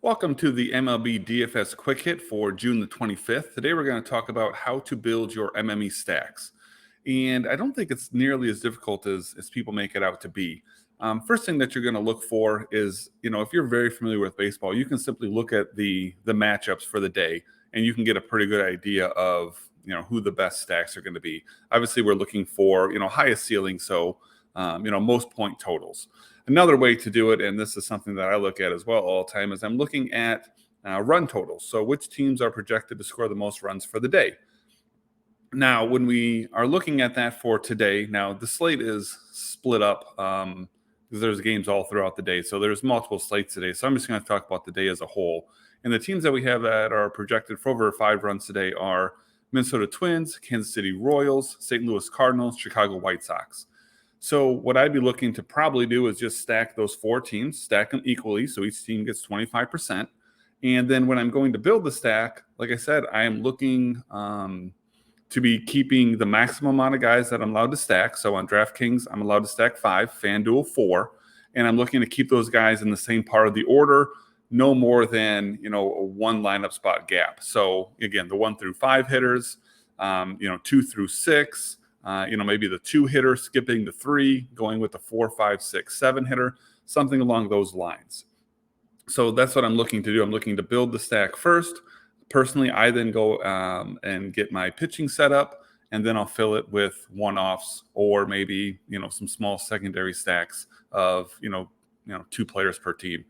Welcome to the MLB DFS Quick Hit for June the 25th. Today we're going to talk about how to build your MME stacks. And I don't think it's nearly as difficult as people make it out to be. First thing that you're going to look for is, if you're very familiar with baseball, you can simply look at the matchups for the day and you can get a pretty good idea of, who the best stacks are going to be. Obviously, we're looking for, highest ceiling, so, most point totals. Another way to do it, and this is something that I look at as well all the time, is I'm looking at run totals. So which teams are projected to score the most runs for the day. Now, when we are looking at that for today, now the slate is split up because there's games all throughout the day. So there's multiple slates today. So I'm just going to talk about the day as a whole. And the teams that we have that are projected for over 5 runs today are Minnesota Twins, Kansas City Royals, St. Louis Cardinals, Chicago White Sox. So what I'd be looking to probably do is just stack those 4 teams, stack them equally, so each team gets 25%. And then when I'm going to build the stack, like I said, I am looking to be keeping the maximum amount of guys that I'm allowed to stack. So on DraftKings, I'm allowed to stack 5, FanDuel 4, and I'm looking to keep those guys in the same part of the order, no more than a 1 lineup spot gap. So again, the 1 through 5 hitters, 2 through 6. Maybe the 2 hitter skipping the 3, going with the 4, 5, 6, 7 hitter, something along those lines. So that's what I'm looking to do. I'm looking to build the stack first. Personally, I then go and get my pitching set up, and then I'll fill it with one-offs or maybe, some small secondary stacks of, 2 players per team.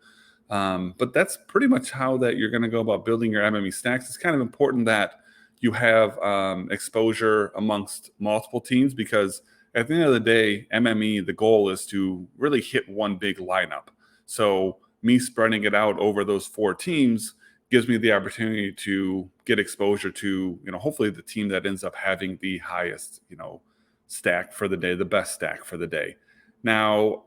But that's pretty much how that you're going to go about building your MME stacks. It's kind of important that you have exposure amongst multiple teams, because at the end of the day, MME, the goal is to really hit one big lineup. So me spreading it out over those 4 teams gives me the opportunity to get exposure to, hopefully the team that ends up having the highest, stack for the day, the best stack for the day. Now,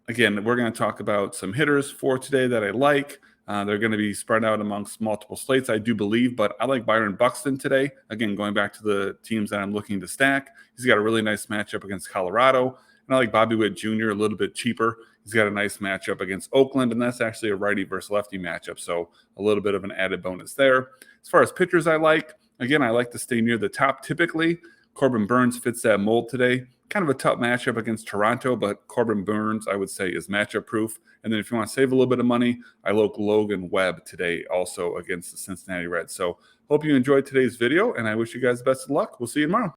again, we're going to talk about some hitters for today that I like. They're going to be spread out amongst multiple slates, I do believe, but I like Byron Buxton today. Again, going back to the teams that I'm looking to stack, he's got a really nice matchup against Colorado. And I like Bobby Witt Jr. a little bit cheaper. He's got a nice matchup against Oakland, and that's actually a righty versus lefty matchup, so a little bit of an added bonus there. As far as pitchers I like, again, I like to stay near the top typically. Corbin Burns fits that mold today. Kind of a tough matchup against Toronto, but Corbin Burns, I would say, is matchup proof. And then if you want to save a little bit of money, I like Logan Webb today also against the Cincinnati Reds. So hope you enjoyed today's video, and I wish you guys the best of luck. We'll see you tomorrow.